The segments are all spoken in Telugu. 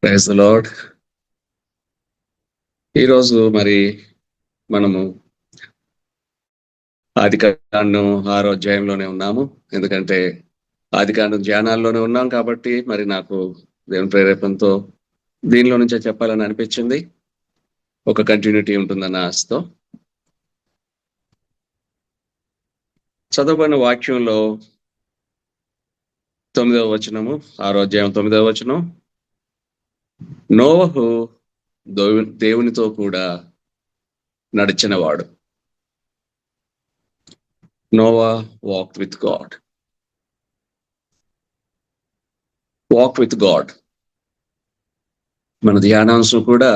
Praise the lord. ఈరోజు మరి మనము ఆదికాండం 6వ అధ్యాయంలోనే ఉన్నాము. ఎందుకంటే ఆదికాండం ధ్యానాల్లోనే ఉన్నాం కాబట్టి మరి నాకు దేవుని ప్రేరేపణతో దీనిలో నుంచే చెప్పాలని అనిపించింది. ఒక కంటిన్యూటీ ఉంటుందన్న ఆశతో చదవబడిన వాక్యంలో 9వ వచనము, 6వ అధ్యాయం 9వ వచనం, నోవహు దేవునితో కూడా నడిచినవాడు. Noah walk with God. Walk with God. మన ధ్యానాంశం కూడా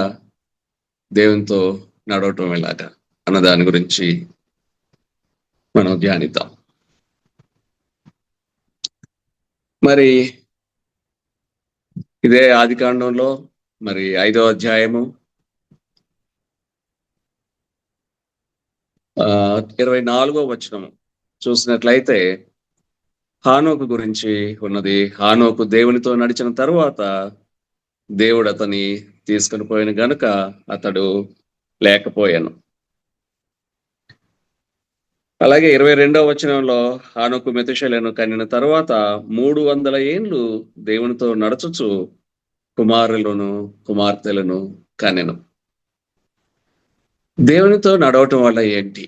దేవునితో నడవటం ఎలాగా అన్న దాని గురించి మనం ధ్యానిద్దాం. మరి ఇదే ఆదికాండంలో మరి 5వ అధ్యాయము 24వ వచనం చూసినట్లయితే హానోకు గురించి ఉన్నది. హానోకు దేవునితో నడిచిన తరువాత దేవుడు అతని తీసుకుని పోయిన గనుక అతడు లేకపోయాను. అలాగే 22వ వచనంలో హానోకు మెతుషెలను కనిన తరువాత 300 ఏండ్లు దేవునితో నడుచుచు కుమారులను కుమార్తెలను కనెను. దేవునితో నడవటం వల్ల ఏంటి?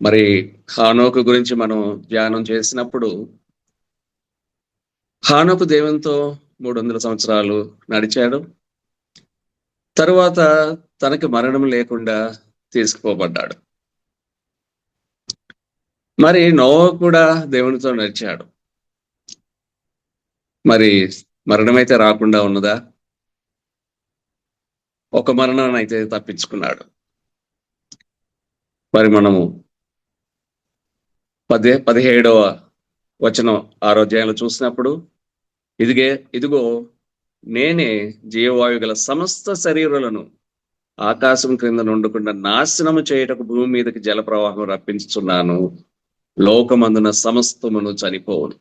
మరి హానోకు గురించి మనం ధ్యానం చేసినప్పుడు హానోకు దేవునితో 300 సంవత్సరాలు నడిచాడు. తరువాత తనకి మరణం లేకుండా తీసుకుపోబడ్డాడు. మరి నోవా కూడా దేవునితో నడిచాడు. మరి మరణం అయితే రాకుండా ఉన్నదా? ఒక మరణాన్ని అయితే తప్పించుకున్నాడు. మరి మనము 17వ వచనం 6వ అధ్యాయంలో చూసినప్పుడు ఇదిగో నేనే జీవవాయు గల సమస్త శరీరాలను ఆకాశం క్రింద నుండకుండా నాశనము చేయటకు భూమి మీదకి జల ప్రవాహం రప్పించుచున్నాను. లోకమందున సమస్తమును చనిపోవును.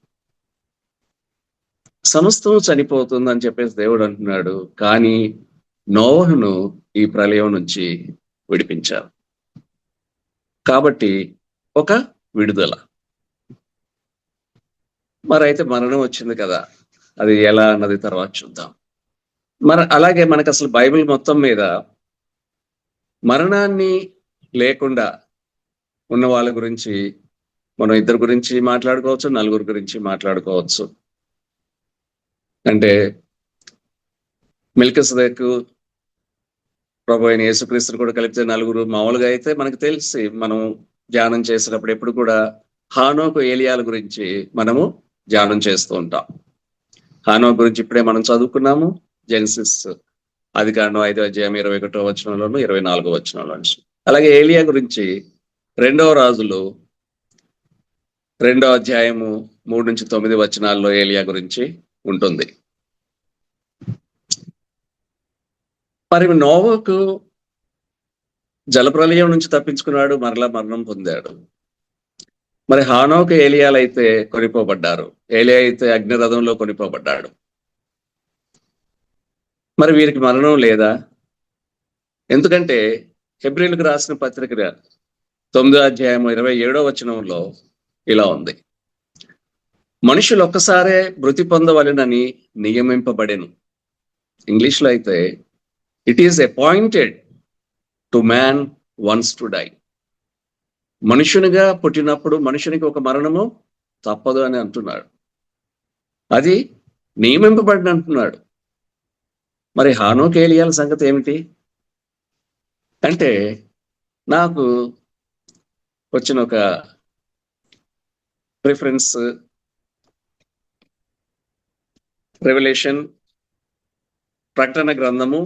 సమస్తము చనిపోతుందని చెప్పేసి దేవుడు అంటున్నాడు. కానీ నోవహును ఈ ప్రళయం నుంచి విడిపించారు. కాబట్టి ఒక విడుదల. మరి అయితే మరణం వచ్చింది కదా, అది ఎలా అన్నది తర్వాత చూద్దాం. మరి అలాగే మనకు అసలు బైబిల్ మొత్తం మీద మరణాన్ని లేకుండా ఉన్న వాళ్ళ గురించి మనం 2 గురించి మాట్లాడుకోవచ్చు, 4 గురించి మాట్లాడుకోవచ్చు. అంటే మెల్కీసెదెకు, ప్రభు అయిన యేసుక్రీస్తుని కూడా కలిపితే 4. మామూలుగా అయితే మనకు తెలిసి మనం ధ్యానం చేసినప్పుడు ఎప్పుడు కూడా హానోకు ఏలియాల గురించి మనము ధ్యానం చేస్తూ ఉంటాం. హానోకు గురించి ఇప్పుడే మనం చదువుకున్నాము. జెనసిస్ ఆదికాండం 5వ అధ్యాయం 21వ వచనంలోను 24వ వచనంలోను. అలాగే ఏలియా గురించి 2వ రాజులు 2వ అధ్యాయము 3 నుంచి 9 వచనాల్లో ఏలియా గురించి ఉంటుంది. మరి నోవహుకు జలప్రలయం నుంచి తప్పించుకున్నాడు, మరలా మరణం పొందాడు. మరి హానోకు ఏలియాలు అయితే కొనిపోబడ్డారు. ఏలియా అయితే అగ్నిరథంలో కొనిపోబడ్డాడు. మరి వీరికి మరణం లేదా? ఎందుకంటే హెబ్రీలకు రాసిన పత్రిక 9వ అధ్యాయం 27వ వచనంలో ఇలా ఉంది, మనుషులు ఒక్కసారే మృతి పొందవలెనని నియమింపబడెను. ఇంగ్లీష్లో అయితే it is appointed to man once to die. మనుషునిగా పుట్టినప్పుడు మనుషునికి ఒక మరణము తప్పదు అని అంటున్నాడు. అది నియమింపబడిన అంటున్నాడు. మరి హానోకు ఏలియాల సంగతి ఏమిటి అంటే, నాకు వచ్చిన ఒక ప్రిఫరెన్స్ రెవల్యూషన్ ప్రకటన గ్రంథము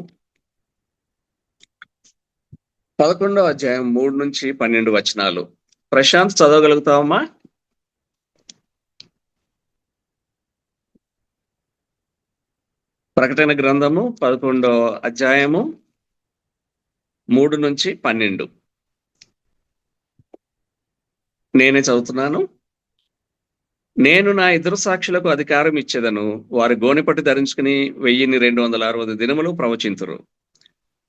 11వ అధ్యాయం 3 నుంచి 12 వచనాలు. ప్రశాంత్ చదవగలుగుతావమ్మా? ప్రకటన గ్రంథము 11వ అధ్యాయము 3 నుంచి 12. నేనే చదువుతున్నాను. నేను నా ఇద్దరు సాక్షులకు అధికారం ఇచ్చేదను, వారి గోనెపట్టు ధరించుకుని 1260 దినములు ప్రవచింతురు.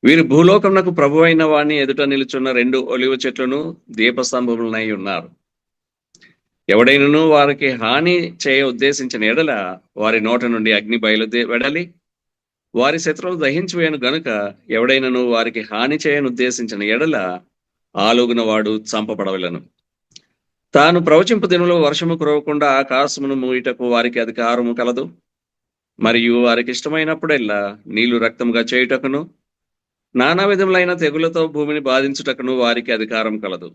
వీరు భూలోకమునకు ప్రభు అయిన వాణ్ణి ఎదుట నిలుచున్న 2 ఒలివ చెట్లను దీపస్తంభములనై ఉన్నారు. ఎవడైనను వారికి హాని చేయ ఉద్దేశించిన ఎడల వారి నోట నుండి అగ్ని వెడలి వారి శత్రువులు దహించివేయను గనుక ఎవడైనను వారికి హాని చేయను ఉద్దేశించిన ఎడల ఆలోగున వాడు చంపబడవలను. తాను ప్రవచింపు దినంలో వర్షము కురవకుండా ఆకాశమును మూయటకు వారికి అధికారము కలదు. మరియు వారికి ఇష్టమైనప్పుడెల్లా నీళ్లు రక్తముగా చేయుటకును నానా విధములైన తెగులతో భూమిని బాధించుటకును వారికి అధికారం కలదు.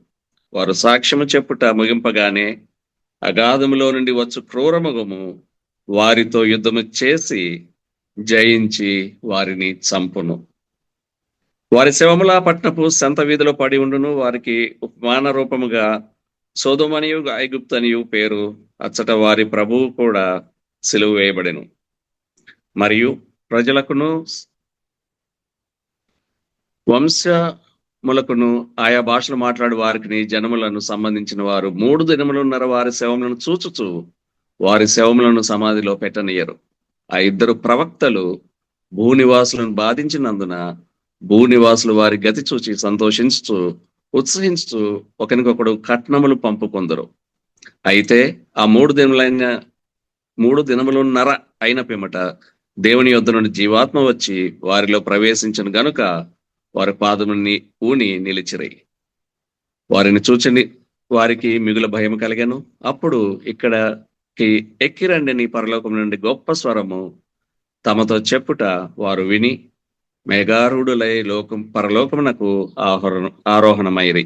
వారు సాక్ష్యము చెప్పుట ముగింపగానే అగాధములో నుండి వచ్చు క్రూరముగము వారితో యుద్ధము చేసి జయించి వారిని చంపును. వారి శవముల పట్నపు సంత వీధిలో పడి ఉండును. వారికి ఉపమాన రూపముగా సొదొమనియు ఐగుప్తనియు పేరు, అచ్చట వారి ప్రభువు కూడా సిలువ వేయబడెను. మరియు ప్రజలకును వంశములకును ఆయా భాషలు మాట్లాడు వారికి జనములను సంబంధించిన వారు 3 దినములున్నర వారి శవములను చూచుచు వారి శవములను సమాధిలో పెట్టనీయరు. ఆ 2 ప్రవక్తలు భూనివాసులను బాధించినందున భూనివాసులు వారి గతి చూచి సంతోషించుచు ఉత్సహించుతూ ఒకరికొకడు కట్నములు పంపుకొందరు. అయితే ఆ 3 దినములున్నర అయిన పిమ్మట దేవుని యొద్ద నుండి జీవాత్మ వచ్చి వారిలో ప్రవేశించిన గనుక వారి పాదముని ఊని నిలిచిరై. వారిని చూచని వారికి మిగుల భయం కలిగాను. అప్పుడు ఇక్కడకి ఎక్కిరండి పరలోకం నుండి గొప్ప స్వరము తమతో చెప్పుట వారు విని మేఘారూఢులై పరలోకమునకు ఆరోహణమైరి.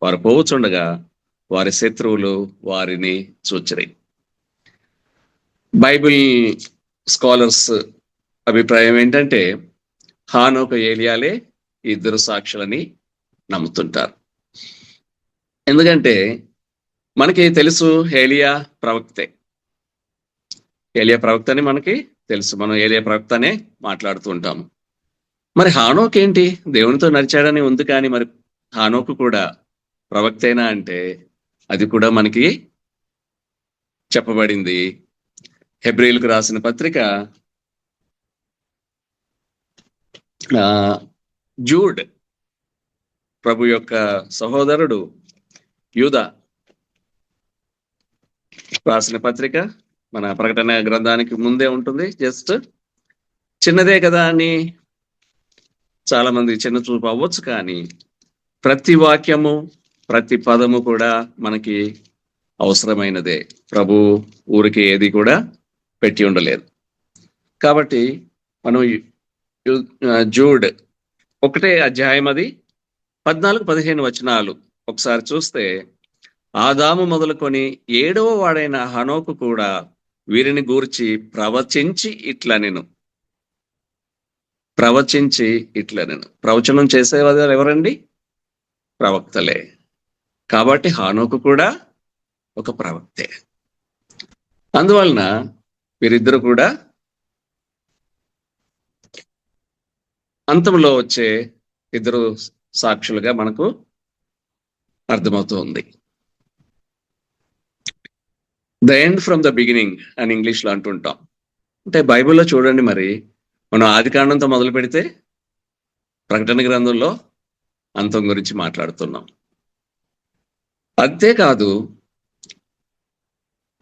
వారు పోవుచుండగా వారి శత్రువులు వారిని చూచిరి. బైబిల్ స్కాలర్స్ అభిప్రాయం ఏంటంటే హానోకు ఏలియాలే 2 సాక్షులని నమ్ముతుంటారు. ఎందుకంటే మనకి తెలుసు ఏలియా ప్రవక్తే. ఏలియా ప్రవక్త అని మనకి తెలుసు. మనం ఏలియా ప్రవక్తనే మాట్లాడుతూ ఉంటాము. మరి హానోకు ఏంటి? దేవునితో నడిచాడని ఉంది, కానీ మరి హానోకు కూడా ప్రవక్తేనా అంటే అది కూడా మనకి చెప్పబడింది. హెబ్రీయులకు రాసిన పత్రిక జూడ్ ప్రభు యొక్క సహోదరుడు యూదా రాసిన పత్రిక మన ప్రకటన గ్రంథానికి ముందే ఉంటుంది. జస్ట్ చిన్నదే కదా అని చాలా మంది చిన్న చూపు అవ్వచ్చు, కానీ ప్రతి వాక్యము ప్రతి పదము కూడా మనకి అవసరమైనదే. ప్రభు ఊరికి ఏది కూడా పెట్టి ఉండలేదు. కాబట్టి మనం జూడ్ 1వ అధ్యాయం అది 14-15 వచనాలు ఒకసారి చూస్తే, ఆదాము మొదలుకొని 7వ వాడైన హనోకు కూడా వీరిని గూర్చి ప్రవచించి ఇట్లనెను. ప్రవచనం చేసేవారు ఎవరండి? ప్రవక్తలే. కాబట్టి హానోకు కూడా ఒక ప్రవక్తే. అందువలన వీరిద్దరు కూడా అంతంలో వచ్చే 2 సాక్షులుగా మనకు అర్థమవుతుంది. The end from the beginning అని ఇంగ్లీష్లో అంటుంటాం. అంటే బైబిల్లో చూడండి, మరి మనం ఆదికాండంతో మొదలు పెడితే ప్రకటన గ్రంథంలో అంతం గురించి మాట్లాడుతున్నాం. అంతేకాదు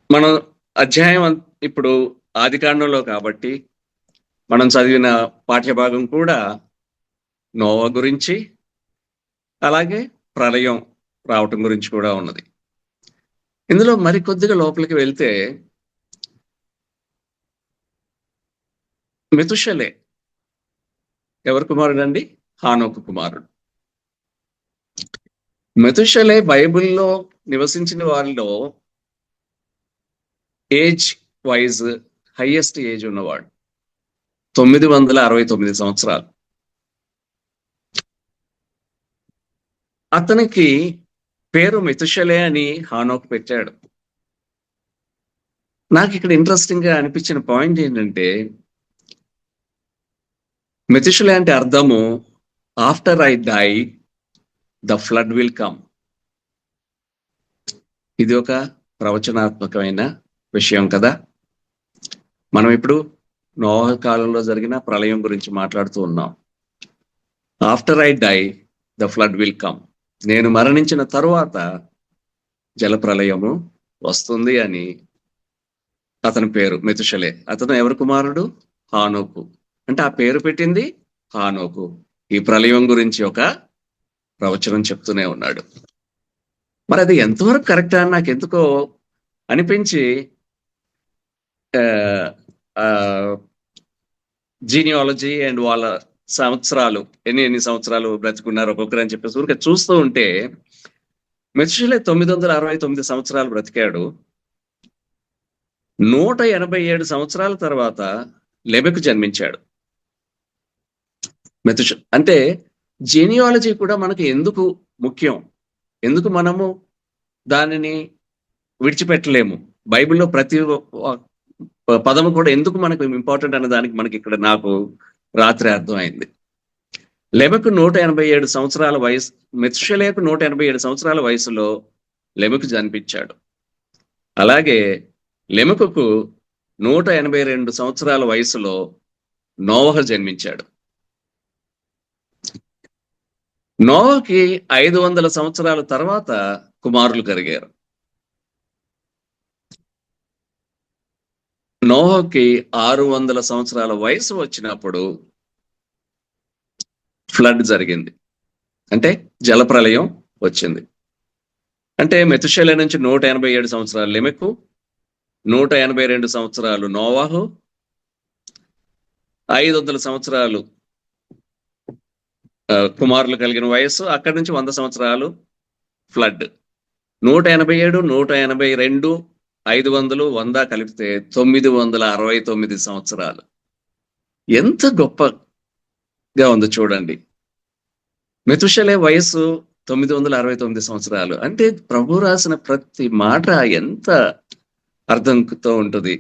మనం అధ్యాయం ఇప్పుడు ఆదికాండంలో కాబట్టి మనం చదివిన పాఠ్యభాగం కూడా నోవా గురించి, అలాగే ప్రళయం రావటం గురించి కూడా ఉన్నది. ఇందులో మరి కొద్దిగా లోపలికి వెళ్తే మెతుషలే ఎవరి కుమారుడు అండి? హానోకు కుమారుడు. మెతుషలే బైబిల్లో నివసించిన వారిలో ఏజ్ వైజ్ హైయెస్ట్ ఏజ్ ఉన్నవాడు. 969 సంవత్సరాలు. అతనికి పేరు మెతుషలే అని హానోకు పెట్టాడు. నాకు ఇక్కడ ఇంట్రెస్టింగ్ గా అనిపించిన పాయింట్ ఏంటంటే, మెతుషలే అంటే అర్థము after I die the flood will come. ఇది ఒక ప్రవచనాత్మకమైన విషయం కదా. మనం ఇప్పుడు నోహ కాలంలో జరిగిన ప్రళయం గురించి మాట్లాడుతూ ఉన్నాం. After I die the flood will come. నేను మరణించిన తరువాత జల ప్రళయము వస్తుంది అని అతని పేరు మెతుషలే. అతను ఎవరి కుమారుడు? హానోకు. అంటే ఆ పేరు పెట్టింది హానోకు. ఈ ప్రళయం గురించి ఒక ప్రవచనం చెప్తూనే ఉన్నాడు. మరి అది ఎంతవరకు కరెక్టా అని నాకు ఎందుకో అనిపించి జీనియాలజీ అండ్ వాళ్ళ సంవత్సరాలు ఎన్ని సంవత్సరాలు బ్రతుకున్నారు ఒక్కొక్కరు అని చెప్పేసి ఊరికే చూస్తూ ఉంటే మెతుషలే 969 సంవత్సరాలు బ్రతికాడు. 187 సంవత్సరాల తర్వాత లెమెకు జన్మించాడు. అంటే జీనియాలజీ కూడా మనకు ఎందుకు ముఖ్యం, ఎందుకు మనము దానిని విడిచిపెట్టలేము, బైబిల్లో ప్రతి పదము కూడా ఎందుకు మనకు ఇంపార్టెంట్ అనే దానికి మనకి ఇక్కడ నాకు రాత్రి అర్థమైంది. లెమెకు 187 సంవత్సరాల వయసు, మెతుషలేకు 187 సంవత్సరాల వయసులో లెమెకు జన్మించాడు. అలాగే లెమెకుకు 182 సంవత్సరాల వయసులో నోవహు జన్మించాడు. నోవహుకి 500 సంవత్సరాల తర్వాత కుమారులు కలిగారు. నోవహుకి 600 సంవత్సరాల వయసు వచ్చినప్పుడు ఫ్లడ్ జరిగింది, అంటే జలప్రలయం వచ్చింది. అంటే మెతుషెల నుంచి 187 సంవత్సరాలు లెమెకు, 182 సంవత్సరాలు నోవహు, 500 సంవత్సరాలు కుమారులు కలిగిన వయస్సు, అక్కడి నుంచి 100 సంవత్సరాలు ఫ్లడ్. 187, 182, 500, 100 కలిపితే 969 సంవత్సరాలు. ఎంత గొప్పగా ఉంది చూడండి. మెతుషలే వయస్సు 969 సంవత్సరాలు. అంటే ప్రభు రాసిన ప్రతి మాట ఎంత అర్థంతో ఉంటుంది.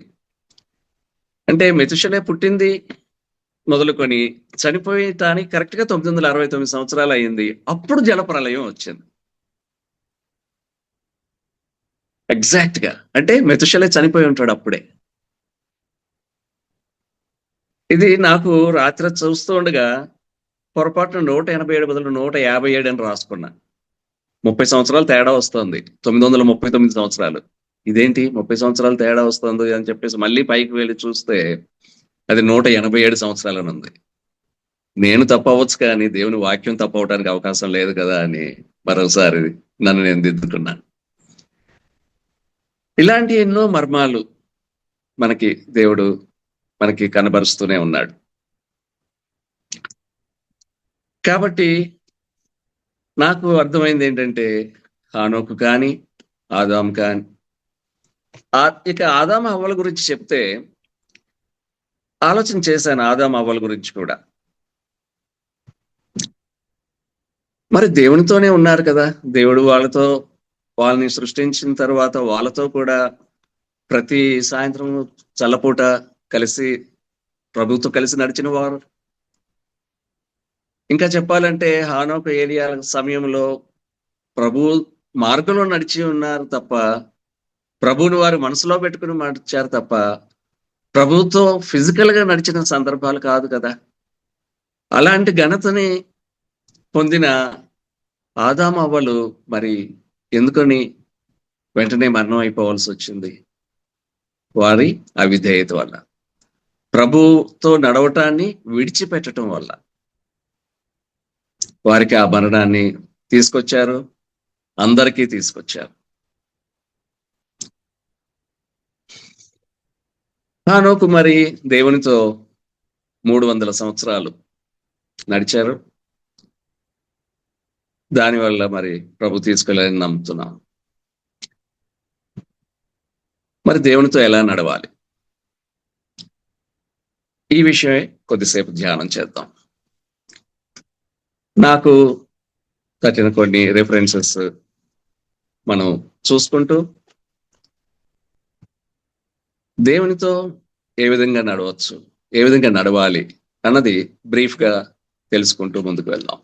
అంటే మెతుషలే పుట్టింది మొదలుకొని చనిపోయటానికి కరెక్ట్ గా 969 సంవత్సరాలు అయింది. అప్పుడు జలప్రలయం వచ్చింది ఎగ్జాక్ట్ గా. అంటే మెతుషలే చనిపోయి ఉంటాడు అప్పుడే. ఇది నాకు రాత్రి చూస్తూ ఉండగా పొరపాటున 187 బదులు 157 అని రాసుకున్నా. 30 సంవత్సరాలు తేడా వస్తుంది. 939 సంవత్సరాలు. ఇదేంటి 30 సంవత్సరాలు తేడా వస్తుంది అని చెప్పేసి మళ్ళీ పైకి వెళ్ళి చూస్తే అది 187 సంవత్సరాలని ఉంది. నేను తప్పవచ్చు కానీ దేవుని వాక్యం తప్పవటానికి అవకాశం లేదు కదా అని మరోసారి నన్ను నేను దిద్దుకున్నాను. ఇలాంటి ఎన్నో మర్మాలు మనకి దేవుడు మనకి కనబరుస్తూనే ఉన్నాడు. కాబట్టి నాకు అర్థమైంది ఏంటంటే హానోకు కానీ ఆదాం కానీ, ఇక ఆదాం హవ్వల గురించి చెప్తే ఆలోచన చేశాను. ఆదాం హవ్వల గురించి కూడా మరి దేవునితోనే ఉన్నారు కదా. దేవుడు వాళ్ళని సృష్టించిన తర్వాత వాళ్ళతో కూడా ప్రతి సాయంత్రం చల్లపూట కలిసి ప్రభుతో కలిసి నడిచిన వారు. ఇంకా చెప్పాలంటే హానోకు ఏలియా సమయంలో ప్రభు మార్గంలో నడిచి ఉన్నారు తప్ప, ప్రభువుని వారు మనసులో పెట్టుకుని నడిచారు తప్ప ప్రభుతో ఫిజికల్ గా నడిచిన సందర్భాలు కాదు కదా. అలాంటి ఘనతని పొందిన ఆదాము అవ్వలు మరి ఎందుకని వెంటనే మరణం అయిపోవాల్సి వచ్చింది? వారి అవిధేయత వల్ల, ప్రభుతో నడవటాన్ని విడిచిపెట్టడం వల్ల వారికి ఆ మరణాన్ని తీసుకొచ్చారు, అందరికీ తీసుకొచ్చారు. హానోకు మరి దేవునితో 300 సంవత్సరాలు నడిచారు. దానివల్ల మరి ప్రభు తీసుకెళ్ళని నమ్ముతున్నాం. మరి దేవునితో ఎలా నడవాలి, ఈ విషయమే కొద్దిసేపు ధ్యానం చేద్దాం. నాకు తట్టిన కొన్ని రెఫరెన్సెస్ మనం చూసుకుంటూ దేవునితో ఏ విధంగా నడవచ్చు, ఏ విధంగా నడవాలి అన్నది బ్రీఫ్ గా తెలుసుకుంటూ ముందుకు వెళ్దాం.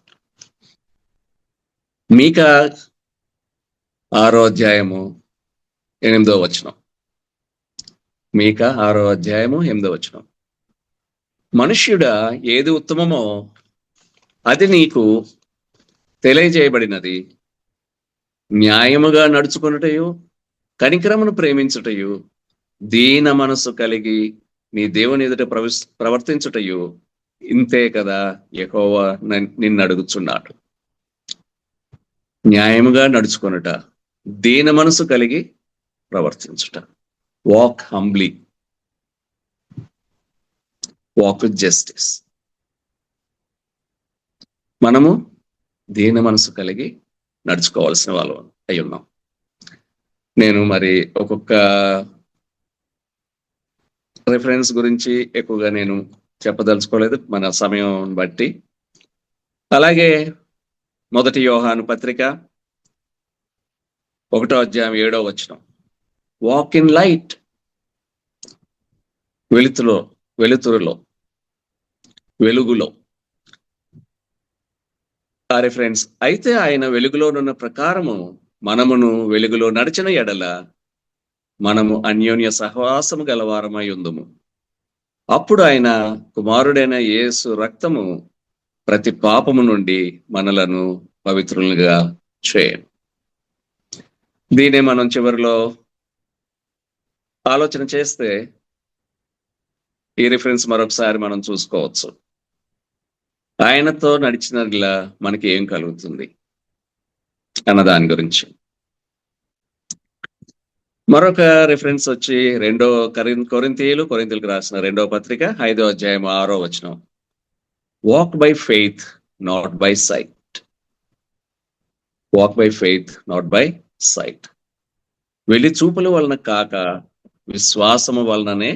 మీకా 6వ అధ్యాయము 8వ వచనం. మీకా 6వ అధ్యాయము 8వ వచనం. మనుష్యుడా, ఏది ఉత్తమమో అది నీకు తెలియజేయబడినది. న్యాయముగా నడుచుకొనుటయు, కనికరమును ప్రేమించుటయు, దీన మనసు కలిగి నీ దేవుని ఎదుట ప్రవర్తించుటయు ఇంతే కదా యెహోవా నిన్ను అడుగుచున్నాడు. న్యాయముగా నడుచుకొనుట, దీన మనసు కలిగి ప్రవర్తించుట. Walk humbly, walk with justice. మనము దీన మనసు కలిగి నడుచుకోవాల్సిన వాళ్ళు అయి ఉన్నాం. నేను మరి ఒక్కొక్క రిఫరెన్స్ గురించి ఎక్కువగా నేను చెప్పదలుచుకోలేదు మన సమయం బట్టి. అలాగే 1 యోహాను పత్రిక 1వ అధ్యాయం 7వ వచనం. వాక్ ఇన్ లైట్, వెలుతురులో, వెలుగులో. ఫ్రెండ్స్, అయితే ఆయన వెలుగులోనున్న ప్రకారము మనమును వెలుగులో నడిచిన ఎడల మనము అన్యోన్య సహవాసము గలవారమై ఉందుము. అప్పుడు ఆయన కుమారుడైన యేసు రక్తము ప్రతి పాపము నుండి మనలను పవిత్రులుగా చేయను. దీనే మనం చివరిలో ఆలోచన చేస్తే ఈ రిఫరెన్స్ మరొకసారి మనం చూసుకోవచ్చు. ఆయనతో నడిచినట్లా మనకి ఏం కలుగుతుంది అన్న దాని గురించి. మరొక రిఫరెన్స్ వచ్చి 2వ కొరింథీయులకు రాసిన 2వ పత్రిక 5వ అధ్యాయం 6వ వచనం. Walk by faith, not by sight. Walk by faith, not by sight. వెళ్లి చూపుల వలన కాక విశ్వాసము వలననే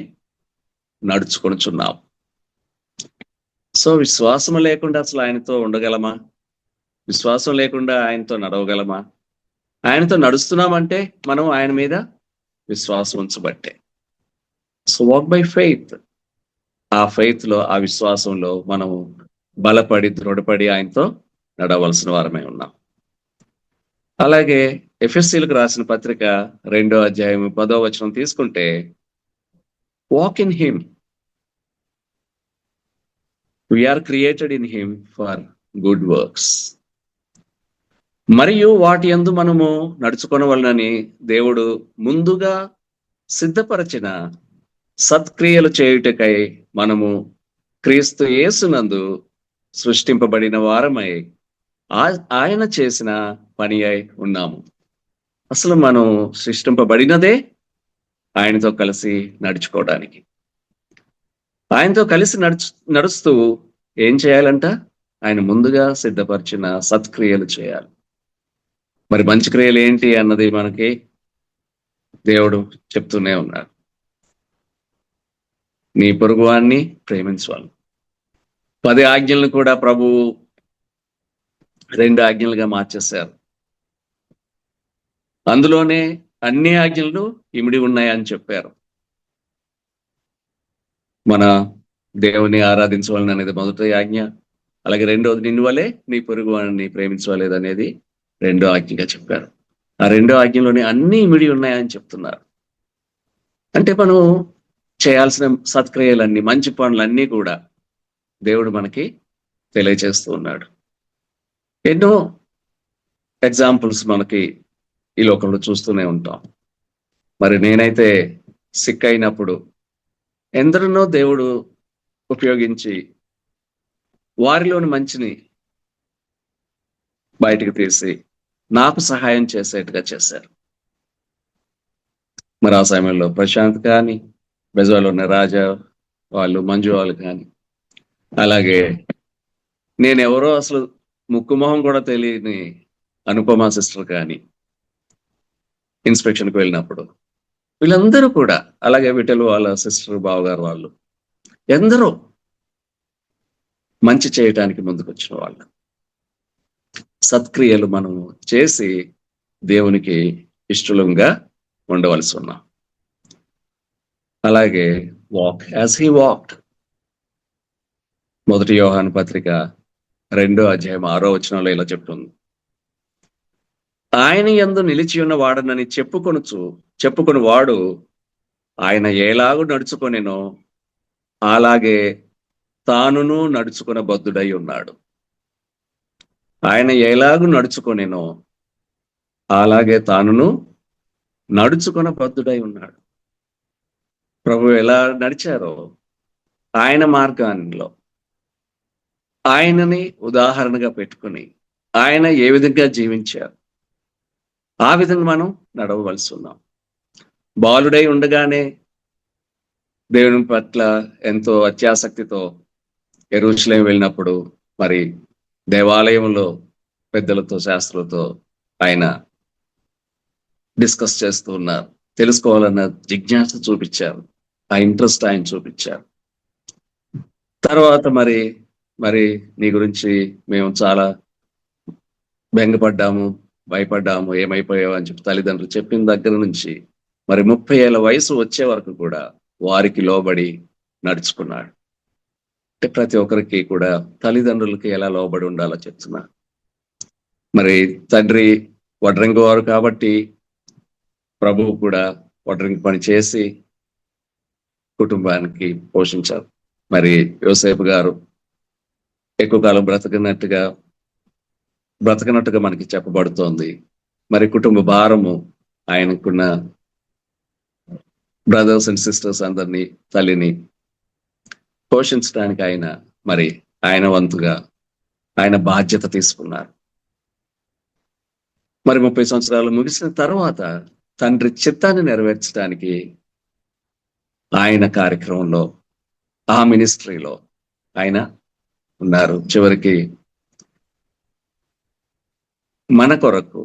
నడుచుకొనుచున్నాం. సో విశ్వాసము లేకుండా అసలు ఆయనతో ఉండగలమా? విశ్వాసం లేకుండా ఆయనతో నడవగలమా? ఆయనతో నడుస్తున్నామంటే మనం ఆయన మీద విశ్వాసం ఉంచబట్టే. So walk by faith. ఆ ఫెయిత్ లో, ఆ విశ్వాసంలో మనము బలపడి దృఢపడి ఆయనతో నడవలసిన వారమై ఉన్నాం. అలాగే ఎఫెసీయులకు రాసిన పత్రిక 2వ అధ్యాయం 10వ వచనం తీసుకుంటే, walk in him, we are created in him for good works. మరియు వాటి యందు మనము నడుచుకొనవలనని దేవుడు ముందుగా సిద్ధపరచిన సత్క్రియలు చేయుటకై మనము క్రీస్తు యేసునందు సృష్టింపబడిన వారమై ఆయన చేసిన పని అయి ఉన్నాము. అసలు మనం సృష్టింపబడినదే ఆయనతో కలిసి నడుచుకోవడానికి. ఆయనతో కలిసి నడుస్తూ ఏం చేయాలంట? ఆయన ముందుగా సిద్ధపరిచిన సత్క్రియలు చేయాలి. మరి మంచి క్రియలు ఏంటి అన్నది మనకి దేవుడు చెప్తూనే ఉన్నాడు. నీ పొరుగువాన్ని ప్రేమించాలి. 10 ఆజ్ఞలను కూడా ప్రభువు 2 ఆజ్ఞలుగా మార్చేశారు. అందులోనే అన్ని ఆజ్ఞలు ఇమిడి ఉన్నాయని చెప్పారు. మన దేవుని ఆరాధించవాలని అనేది మొదటి ఆజ్ఞ. అలాగే 2వది నిన్ను వలే నీ పొరుగువాన్ని ప్రేమించవలేదు అనేది 2వ ఆజ్ఞగా చెప్పారు. ఆ 2వ ఆజ్ఞలోనే అన్ని ఇమిడి ఉన్నాయని చెప్తున్నారు. అంటే మనం చేయాల్సిన సత్క్రియలన్నీ, మంచి పనులన్నీ కూడా దేవుడు మనకి తెలియచేస్తూ ఉన్నాడు. ఎన్నో ఎగ్జాంపుల్స్ మనకి ఈ లోకంలో చూస్తూనే ఉంటాం. మరి నేనైతే సిక్ అయినప్పుడు ఎందరినో దేవుడు ఉపయోగించి వారిలోని మంచిని బయటికి తీసి నాకు సహాయం చేసేట్టుగా చేశారు. మరి ఆ సమయంలో ప్రశాంత్ కానీ, బెజవాలో ఉన్న రాజా వాళ్ళు, మంజు వాళ్ళు కానీ, అలాగే నేనెవరో అసలు ముక్కుమొహం కూడా తెలియని అనుపమ సిస్టర్ కానీ ఇన్స్పెక్షన్కి వెళ్ళినప్పుడు, వీళ్ళందరూ కూడా, అలాగే విఠల్ వాళ్ళ సిస్టర్ బావగారు వాళ్ళు, ఎందరో మంచి చేయటానికి ముందుకు వచ్చిన వాళ్ళు. సత్క్రియలు మనము చేసి దేవునికి ఇష్టలుగా ఉండవలసి ఉన్నాం. అలాగే వాక్ యాజ్ హీ వాక్డ్. 1 యోహాను పత్రిక 2వ అధ్యాయం 6వ వచనంలో ఇలా చెప్తుంది. ఆయన యందు నిలిచి ఉన్న వాడనని చెప్పుకొని వాడు ఆయన ఎలాగూ నడుచుకొనెనో అలాగే తానును నడుచుకున్న బద్ధుడై ఉన్నాడు. ఆయన ఎలాగూ నడుచుకొనెనో అలాగే తానును నడుచుకున్న బద్ధుడై ఉన్నాడు. ప్రభు ఎలా నడిచారో ఆయన మార్గాల్లో ఆయనని ఉదాహరణగా పెట్టుకుని ఆయన ఏ విధంగా జీవించారు ఆ విధంగా మనం నడవవలసి ఉన్నాం. బాలుడై ఉండగానే దేవుని పట్ల ఎంతో అత్యాసక్తితో యెరూషలేము వెళ్ళినప్పుడు మరి దేవాలయంలో పెద్దలతో శాస్త్రులతో ఆయన డిస్కస్ చేస్తూ ఉన్నారు. తెలుసుకోవాలన్న జిజ్ఞాస చూపించారు, ఆ ఇంట్రెస్ట్ ఆయన చూపించారు. తర్వాత మరి నీ గురించి మేము చాలా బెంగపడ్డాము, భయపడ్డాము, ఏమైపోయావు అని చెప్పి తల్లిదండ్రులు చెప్పిన దగ్గర నుంచి మరి 30 ఏళ్ల వయసు వచ్చే వరకు కూడా వారికి లోబడి నడుచుకున్నాడు. అంటే ప్రతి ఒక్కరికి కూడా తల్లిదండ్రులకి ఎలా లోబడి ఉండాలో చెప్తున్నా. మరి తండ్రి వడ్రంగి వారు కాబట్టి ప్రభువు కూడా వడ్రంగి పని చేసి కుటుంబానికి పోషించారు. మరి యోసేపు గారు ఎక్కువ కాలం బ్రతకనట్టుగా మనకి చెప్పబడుతోంది. మరి కుటుంబ భారము ఆయనకున్న బ్రదర్స్ అండ్ సిస్టర్స్ అందరినీ, తల్లిని పోషించడానికి ఆయన వంతుగా ఆయన బాధ్యత తీసుకున్నారు. మరి 30 సంవత్సరాలు ముగిసిన తర్వాత తండ్రి చిత్తాన్ని నెరవేర్చడానికి ఆయన కార్యక్రమంలో, ఆ మినిస్ట్రీలో ఆయన ఉన్నారు. చివరికి మన కొరకు,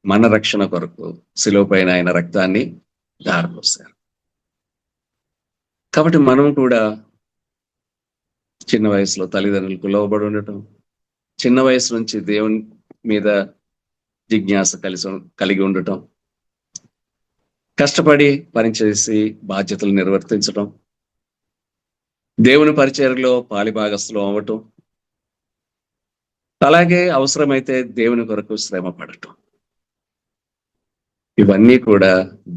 మన రక్షణ కొరకు శిలువ పైన ఆయన రక్తాన్ని ధారపోశారు. కాబట్టి మనం కూడా చిన్న వయసులో తల్లిదండ్రులకు లోబడి ఉండటం, చిన్న వయసు నుంచి దేవుని మీద జిజ్ఞాస కలిగి ఉండటం, కష్టపడి పనిచేసి బాధ్యతలు నిర్వర్తించడం, దేవుని పరిచర్యలో పాలిభాగస్తులు అవ్వటం, అలాగే అవసరమైతే దేవుని కొరకు శ్రమ పడటం, ఇవన్నీ కూడా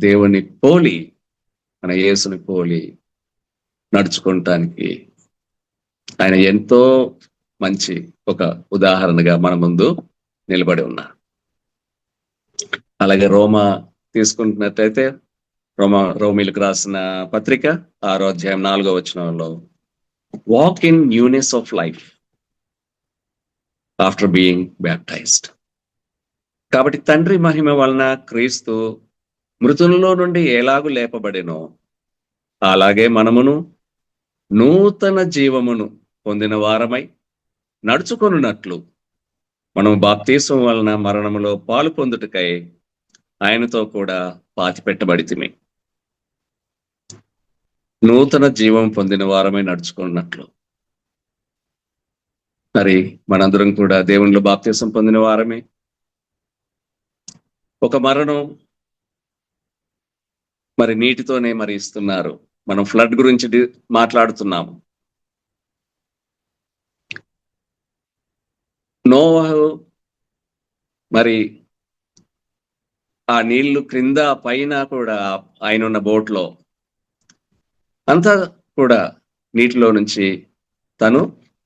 దేవుని పోలి, మన యేసుని పోలి నడుచుకోవటానికి ఆయన ఎంతో మంచి ఒక ఉదాహరణగా మన ముందు నిలబడి ఉన్నారు. అలాగే రోమా తీసుకుంటున్నట్టయితే రోమీలకు రాసిన పత్రిక 6వ అధ్యాయం 4వ వచనంలో walk in newness of life after being baptised. కాబట్టి తండ్రి మహిమ వలన క్రీస్తు మృతులలో నుండి ఎలాగూ లేపబడెనో అలాగే మనమును నూతన జీవమును పొందిన వారమై నడుచుకొనున్నట్లు మనం బాప్తీసం వలన మరణములో పాలు పొందుటకై ఆయనతో కూడా పాతిపెట్టబడితిమి. నూతన జీవం పొందిన వారమై నడుచుకున్నట్లు. మరి మనందరం కూడా దేవునిలో బాప్తీసం పొందిన వారమే. ఒక మరణం మరి నీటితోనే మరి ఇస్తున్నారు. మనం ఫ్లడ్ గురించి మాట్లాడుతున్నాము. నోవహు మరి ఆ నీళ్లు క్రింద పైన కూడా ఆయన ఉన్న బోట్లో అంతా కూడా నీటిలో నుంచి తను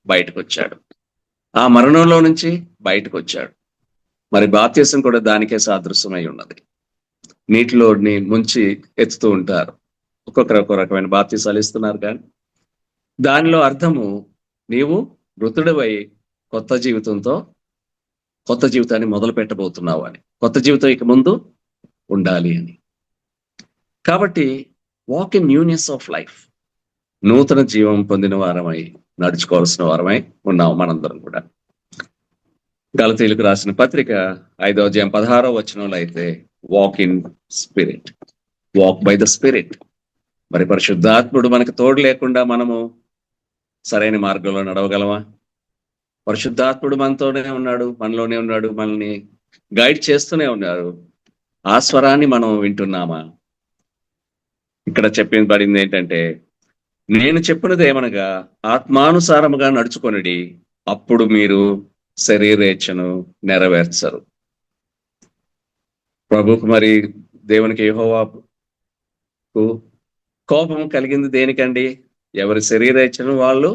బయటకు వచ్చాడు. ఆ మరణంలో నుంచి బయటకు వచ్చాడు. మరి బాప్తీసం కూడా దానికే సాదృశ్యమై ఉన్నది. నీటిలోని ముంచి ఎత్తుతూ ఉంటారు, ఒక్కొక్కరు ఒక్కో రకమైన బాప్తీసాలు ఇస్తున్నారు. కానీ దానిలో అర్థము నీవు మృతుడివై కొత్త జీవితాన్ని మొదలు పెట్టబోతున్నావు అని, కొత్త జీవితం ఇక ముందు ఉండాలి అని. కాబట్టి walk in newness of life, నూతన జీవం పొందిన వారమై నడుచుకోవాల్సిన వారమై ఉన్నాం మనందరం కూడా. గలతీయులకు రాసిన పత్రిక 5వ అధ్యాయం 16వ వచనంలో అయితే walk in spirit, walk by the spirit. మరి పరిశుద్ధాత్ముడు మనకు తోడు లేకుండా మనము సరైన మార్గంలో నడవగలమా? పరిశుద్ధాత్ముడు మనతోనే ఉన్నాడు, మనలోనే ఉన్నాడు, మనల్ని గైడ్ చేస్తూనే ఉన్నారు. ఆ స్వరాన్ని మనం వింటున్నామా? ఇక్కడ చెప్పబడింది ఏంటంటే, నేను చెప్పినది ఏమనగా ఆత్మానుసారముగా నడుచుకొనిడి, అప్పుడు మీరు శరీరేచ్ఛను నెరవేర్చరు. ప్రభుకు మరి దేవునికి యెహోవాకు కోపం కలిగింది దేనికండి? ఎవరి శరీరేచ్ఛను వాళ్ళు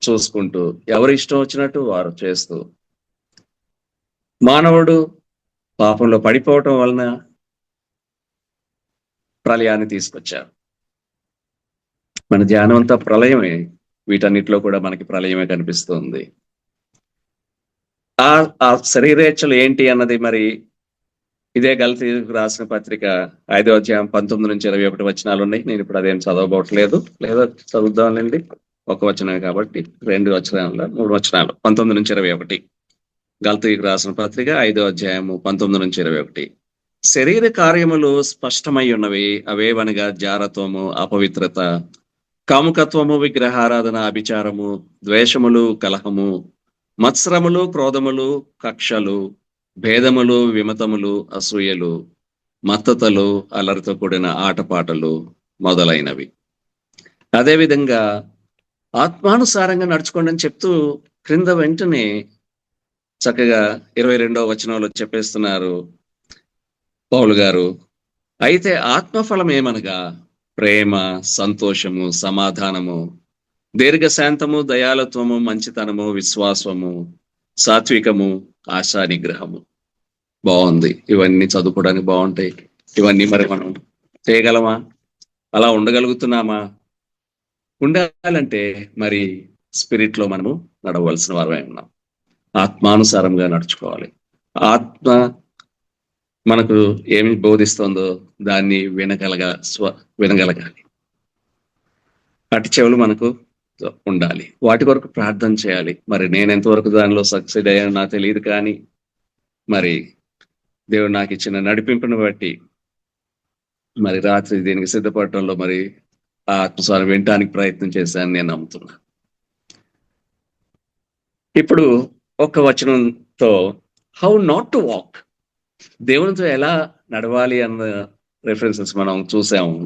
చూసుకుంటూ, ఎవరి ఇష్టం వచ్చినట్టు వారు చేస్తూ, మానవుడు పాపంలో పడిపోవటం వలన ప్రళయాన్ని తీసుకొచ్చారు. మన ధ్యానం అంతా ప్రళయమే. వీటన్నిటిలో కూడా మనకి ప్రళయమే కనిపిస్తుంది. ఆ శరీరేచ్ఛలు ఏంటి అన్నది మరి ఇదే గలతీయులకు రాసిన పత్రిక 5వ అధ్యాయం 19 నుంచి 21 వచనాలు ఉన్నాయి. నేను ఇప్పుడు అదేం చదవబోట్లేదు, లేదా చదువుదామండి. ఒక వచనమే కాబట్టి 2 వచనాలు 3 వచనాలు 19 నుంచి 21. గలతీయులకు రాసిన పత్రిక 5వ అధ్యాయము 19 నుంచి 21. శరీర కార్యములు స్పష్టమై ఉన్నవి, అవేవనగా జారత్వము, అపవిత్రత, కాముకత్వము, విగ్రహారాధన, అభిచారము, ద్వేషములు, కలహము, మత్సరములు, క్రోధములు, కక్షలు, భేదములు, విమతములు, అసూయలు, మత్తతలు, అల్లరితో కూడిన ఆటపాటలు మొదలైనవి. అదేవిధంగా ఆత్మానుసారంగా నడుచుకోండి అని చెప్తూ క్రింద వెంటనే చక్కగా 22వ వచనంలో చెప్పేస్తున్నారు పౌలు గారు. అయితే ఆత్మఫలం ఏమనగా ప్రేమ, సంతోషము, సమాధానము, దీర్ఘశాంతము, దయాలత్వము, మంచితనము, విశ్వాసము, సాత్వికము, ఆశా నిగ్రహము. బాగుంది. ఇవన్నీ చదువుకోవడానికి బాగుంటాయి. ఇవన్నీ మరి మనం చేయగలమా? అలా ఉండగలుగుతున్నామా? ఉండాలంటే మరి స్పిరిట్ లో మనము నడవలసిన వారమై ఉన్నాం. ఆత్మానుసారంగా నడుచుకోవాలి. ఆత్మ మనకు ఏమి బోధిస్తుందో దాన్ని వినగలగాలి. అటు చెవులు మనకు ఉండాలి. వాటి వరకు ప్రార్థన చేయాలి. మరి నేను ఎంతవరకు దానిలో సక్సెస్ అయ్యానో నాకు తెలియదు, కానీ మరి దేవుడు నాకు ఇచ్చిన నడిపింపును బట్టి మరి రాత్రి దీనికి సిద్ధపడటంలో మరి ఆ ఆత్మస్వరం వినటానికి ప్రయత్నం చేశాను నేను నమ్ముతున్నా. ఇప్పుడు ఒక వచనంతో హౌ నాట్ టు వాక్, దేవునితో ఎలా నడవాలి అన్న రెఫరెన్సెస్ మనం చూసాము.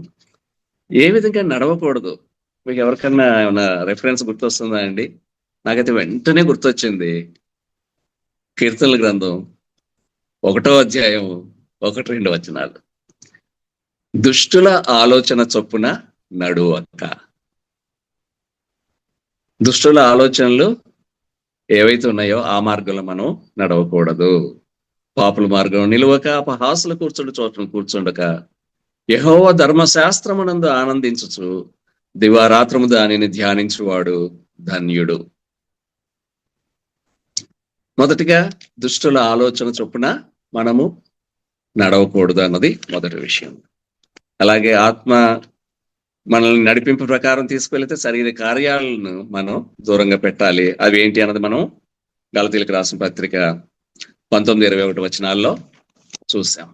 ఏ విధంగా నడవకూడదు, మీకు ఎవరికన్నా ఏమైనా రెఫరెన్స్ గుర్తొస్తుందా అండి? నాకైతే వెంటనే గుర్తొచ్చింది కీర్తనల గ్రంథం 1వ అధ్యాయం 1-2 వచనాలు. దుష్టుల ఆలోచన చొప్పున నడువక. దుష్టుల ఆలోచనలు ఏవైతే ఉన్నాయో ఆ మార్గంలో మనం నడవకూడదు. పాపుల మార్గం నిలువక, అపహాసుల కూర్చుండు చోట్ల కూర్చుండక, యెహోవా ధర్మశాస్త్రమునందు ఆనందించుచు దివారాత్రము దానిని ధ్యానించువాడు ధన్యుడు. మొదటిగా దుష్టుల ఆలోచన చొప్పున మనము నడవకూడదు అన్నది మొదటి విషయం. అలాగే ఆత్మ మనల్ని నడిపింపు ప్రకారం తీసుకెళ్తే శరీర కార్యాలను మనం దూరంగా పెట్టాలి. అవి ఏంటి అన్నది మనం గలతీయులకు రాసిన పత్రిక 19-21 వచనాల్లో చూసాం.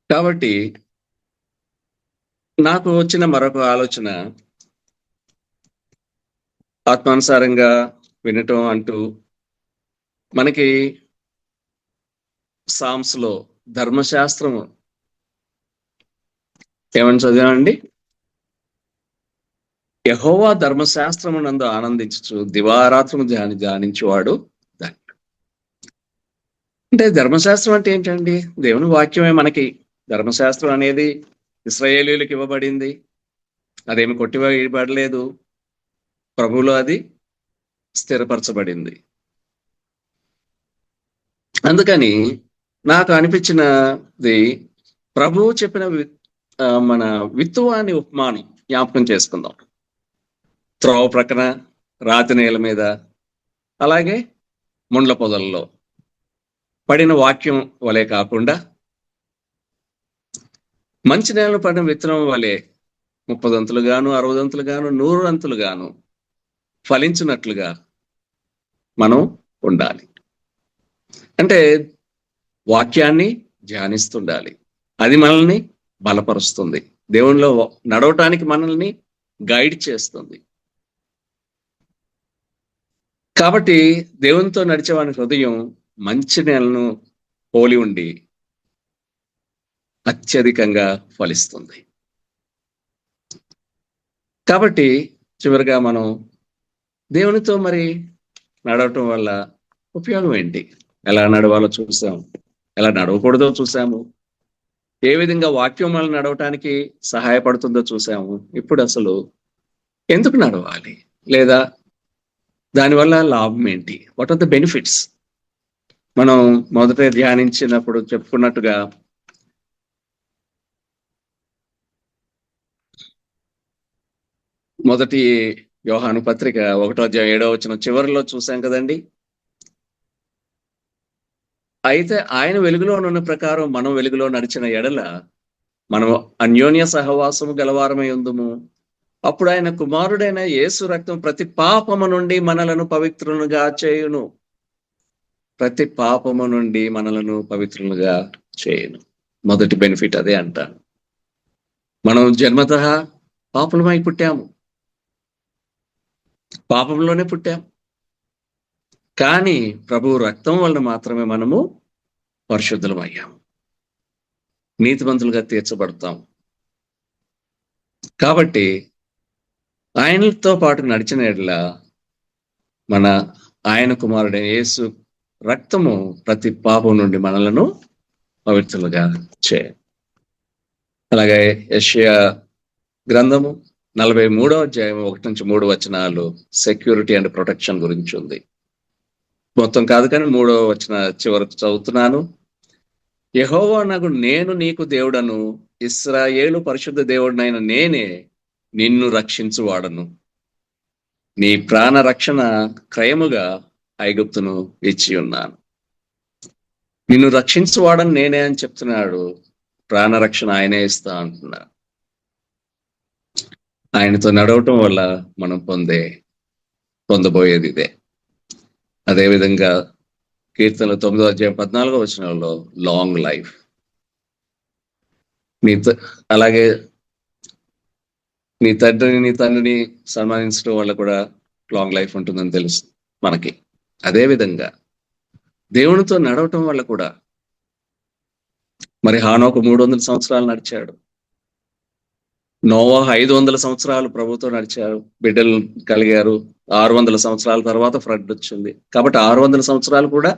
కాబట్టి నాకు వచ్చిన మరొక ఆలోచన, ఆత్మానుసారంగా వినటం అంటూ మనకి సామ్స్ లో ధర్మశాస్త్రము ఏమని చదివామండి? యెహోవా ధర్మశాస్త్రము నందు ఆనందించు దివారాత్రము ధ్యానించువాడు దాన్ని. అంటే ధర్మశాస్త్రం అంటే ఏంటండి? దేవుని వాక్యమే మనకి ధర్మశాస్త్రం అనేది. ఇశ్రాయేలీయులకు ఇవ్వబడింది, అదేమి కొట్టివేయబడలేదు, ప్రభువులో అది స్థిరపరచబడింది. అందుకని నాకు అనిపించినది, ప్రభువు చెప్పిన మన విత్తువాని ఉపమానం జ్ఞాపకం చేసుకుందాం. త్రోవ ప్రక్కన, రాతి నేల మీద, అలాగే ముండ్ల పొదల్లో పడిన వాక్యం వలె కాకుండా మంచి నేలలో పడిన విత్తనం వలె 30 అంతులుగాను, 60 అంతులుగాను, 100 అంతులుగాను ఫలించినట్లుగా మనం ఉండాలి. అంటే వాక్యాన్ని ధ్యానిస్తుండాలి. అది మనల్ని బలపరుస్తుంది, దేవునిలో నడవటానికి మనల్ని గైడ్ చేస్తుంది. కాబట్టి దేవునితో నడిచేవాని హృదయం మంచి నేలను పోలి ఉండి అత్యధికంగా ఫలిస్తుంది. కాబట్టి చివరిగా మనం దేవునితో మరి నడవటం వల్ల ఉపయోగం ఏంటి? ఎలా నడవాలో చూసాము, ఎలా నడవకూడదో చూసాము, ఏ విధంగా వాక్యం వల్ల నడవటానికి సహాయపడుతుందో చూసాము. ఇప్పుడు అసలు ఎందుకు నడవాలి, లేదా దానివల్ల లాభం ఏంటి? What are the benefits? మనం మొదట ధ్యానించినప్పుడు చెప్పుకున్నట్టుగా మొదటి యోహాను పత్రిక 1:7 చివరిలో చూసాం కదండి. అయితే ఆయన వెలుగులో ఉన్న ప్రకారం మనం వెలుగులో నడిచిన ఎడల మనం అన్యోన్య సహవాసము గలవారమై ఉందుము. అప్పుడు ఆయన కుమారుడైన యేసు రక్తం ప్రతి పాపము నుండి మనలను పవిత్రులుగా చేయును. ప్రతి పాపము నుండి మనలను పవిత్రులుగా చేయును. మొదటి బెనిఫిట్ అదే అంటాను. మనం జన్మతః పాపులమై పుట్టాము, పాపంలోనే పుట్టాము. కానీ ప్రభు రక్తం వలన మాత్రమే మనము పరిశుద్ధులమయ్యాము, నీతిమంతులుగా తీర్చబడతాం. కాబట్టి ఆయనతో పాటు నడిచిన ఎడల ఆయన కుమారుడైన యేసు రక్తము ప్రతి పాపం నుండి మనలను పవిత్రులుగా చేయాలి. అలాగే యెషయా గ్రంథము 43:1-3 సెక్యూరిటీ అండ్ ప్రొటెక్షన్ గురించి ఉంది. మొత్తం కాదు కానీ 3వ చివరకు చదువుతున్నాను. యెహోవానగు నేను నీకు దేవుడను, ఇశ్రాయేలు పరిశుద్ధ దేవుడినైన నేనే నిన్ను రక్షించువాడను. నీ ప్రాణ రక్షణ క్రయముగా ఐగుప్తును ఇచ్చి ఉన్నాను. నిన్ను రక్షించువాడని నేనే అని చెప్తున్నాడు. ప్రాణరక్షణ ఆయనే ఇస్తా అంటున్నాడు. ఆయనతో నడవటం వల్ల మనం పొందబోయేది ఇదే. అదేవిధంగా కీర్తనలు 9:14 లాంగ్ లైఫ్. అలాగే నీ తండ్రిని సన్మానించడం వల్ల కూడా లాంగ్ లైఫ్ ఉంటుందని తెలుసు మనకి. అదేవిధంగా దేవునితో నడవటం వల్ల కూడా మరి హానోకు 300 సంవత్సరాలు నడిచాడు. నోవా 500 సంవత్సరాలు ప్రభుతో నడిచారు, బిడ్డలు కలిగారు. 600 సంవత్సరాల తర్వాత ఫ్లడ్ వచ్చింది. కాబట్టి 600 సంవత్సరాలు కూడా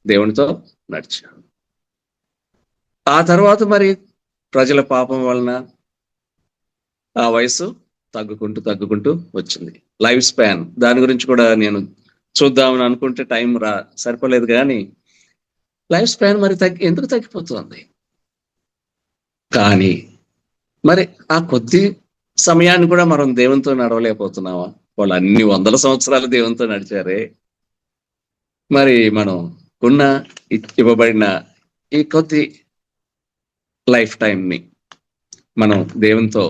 దేవునితో నడిచాడు. ఆ తర్వాత మరి ప్రజల పాపం వలన ఆ వయసు తగ్గుకుంటూ వచ్చింది. లైఫ్ స్పాన్ దాని గురించి కూడా నేను చూద్దామని అనుకుంటే టైం సరిపోలేదు. కానీ లైఫ్ స్పాన్ మరి ఎందుకు తగ్గిపోతుంది? కానీ మరి ఆ కొద్ది సమయాన్ని కూడా మనం దేవునితో నడవలేకపోతున్నావా? వాళ్ళు అన్ని 100 సంవత్సరాలు దేవునితో నడిచారే. మరి మనం ఇవ్వబడిన ఈ కొద్ది లైఫ్ టైంని మనం దేవునితో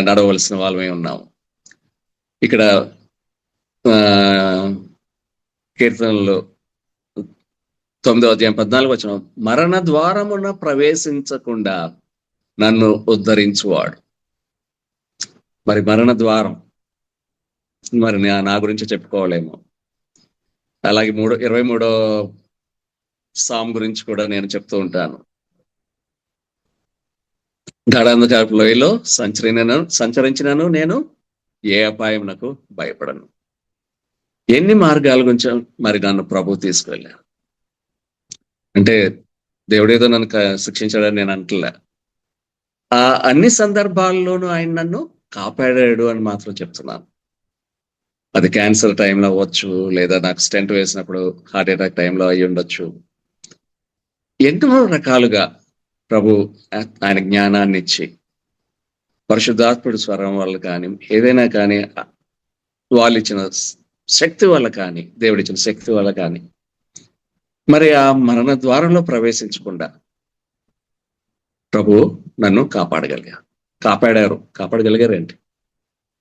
నడవలసిన వాళ్ళమై ఉన్నాము. ఇక్కడ కీర్తనలో 9:14 మరణ ద్వారమున ప్రవేశించకుండా నన్ను ఉద్ధరించువాడు. మరి మరణ ద్వారం మరి నా గురించి చెప్పుకోవాలేమో. అలాగే 23వ సామ్ గురించి కూడా నేను చెప్తూ ఉంటాను. గాఢాంధకారపు లోయలో సంచరించినను నేను ఏ అపాయమునకు భయపడను. ఎన్ని మార్గాల గురించి మరి నన్ను ప్రభు తీసుకువెళ్ళారు. అంటే దేవుడేదో నన్ను శిక్షించాడని నేను అంటలే. ఆ అన్ని సందర్భాల్లోనూ ఆయన నన్ను కాపాడాడు అని మాత్రం చెప్తున్నాను. అది క్యాన్సర్ టైంలో అవ్వచ్చు, లేదా నాకు స్టెంట్ వేసినప్పుడు హార్ట్ అటాక్ టైంలో అయ్యి ఉండొచ్చు. ఎన్నో రకాలుగా ప్రభు ఆయన జ్ఞానాన్ని ఇచ్చి, పరిశుద్ధాత్ముడి స్వరం వల్ల కానీ, ఏదైనా కానీ, వాళ్ళు ఇచ్చిన శక్తి వల్ల కానీ, దేవుడిచ్చిన శక్తి వల్ల కానీ మరి ఆ మరణ ద్వారంలో ప్రవేశించకుండా ప్రభు నన్ను కాపాడగలిగారేంటి?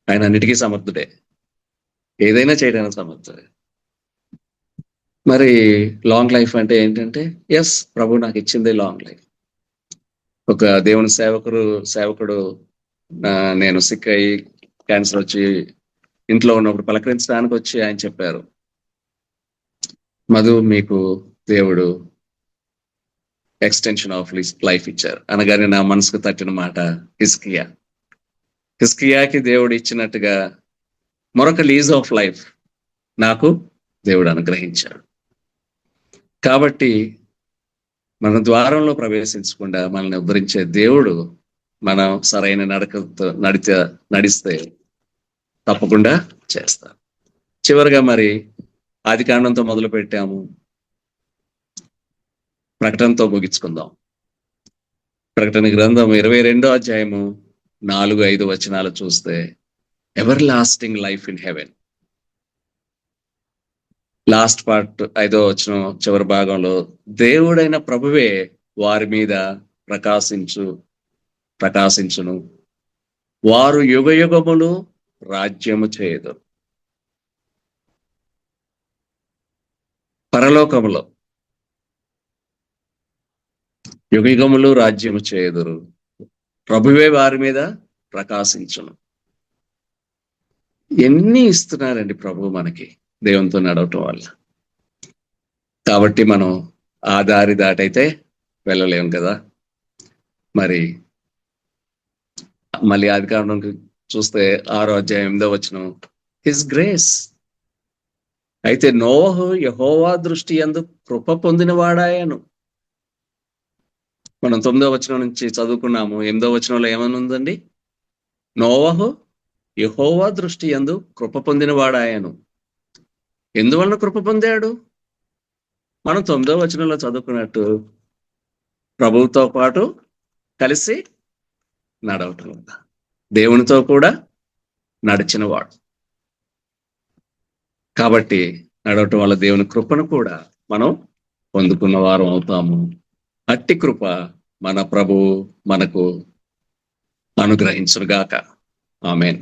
ఆయన అన్నిటికీ సమర్థుడే, ఏదైనా చేయడానికి సమర్థుడే. మరి లాంగ్ లైఫ్ అంటే ఏంటంటే, ఎస్, ప్రభు నాకు ఇచ్చింది లాంగ్ లైఫ్. ఒక దేవుని సేవకుడు నేను సిక్ అయ్యి క్యాన్సర్ వచ్చి ఇంట్లో ఉన్నప్పుడు పలకరించడానికి వచ్చి ఆయన చెప్పారు, మధు, మీకు దేవుడు ఎక్స్టెన్షన్ ఆఫ్ లైఫ్ ఇచ్చారు అనగానే నా మనసుకు తట్టిన మాట హిస్కియాకి దేవుడు ఇచ్చినట్టుగా మరొక లీజ్ ఆఫ్ లైఫ్ నాకు దేవుడు అనుగ్రహించాడు. కాబట్టి మన ద్వారంలో ప్రవేశించకుండా మనల్ని ఉద్ధరించే దేవుడు మనం సరైన నడకతో నడిస్తే తప్పకుండా చేస్తారు. చివరిగా మరి ఆదికాండంతో మొదలు పెట్టాము, ప్రకటనతో ముగించుకుందాం. ప్రకటన గ్రంథం 22వ అధ్యాయము 4-5 వచనాలు చూస్తే ever lasting life in heaven. Last part 5వ వచనం చివరి భాగంలో దేవుడైన ప్రభువే వారి మీద ప్రకాశించును, వారు యుగయుగములు రాజ్యము చేయదు. పరలోకములో యుగయుగములు రాజ్యము చేయుదురు, ప్రభువే వారి మీద ప్రకాశించును. ఎన్ని ఇస్తున్నారండి ప్రభు మనకి దేవునితో నడవటం వల్ల. కాబట్టి మనం ఆ దారి దాటైతే వెళ్ళలేం కదా. మరి మళ్ళీ ఆదికాండం చూస్తే 6వ అధ్యాయం 8వ వచనం హిస్ గ్రేస్. అయితే నోవహు యెహోవా దృష్టి యందు కృప పొందిన వాడాయను. మనం 9వ వచనం నుంచి చదువుకున్నాము. 8వ వచనంలో ఏమని ఉందండి? నోవహు యెహోవా దృష్టి యందు కృప పొందిన వాడాయను. ఎందువలన కృప పొందాడు? మనం 9వ వచనంలో చదువుకున్నట్టు ప్రభువుతో పాటు కలిసి నడవటం వల్ల, దేవునితో కూడా నడిచిన వాడు. కాబట్టి నడవటం వల్ల దేవుని కృపను కూడా మనం పొందుకున్న వారం అవుతాము. అట్టి కృప మన ప్రభువు మనకు అనుగ్రహించుగాక. ఆమేన్.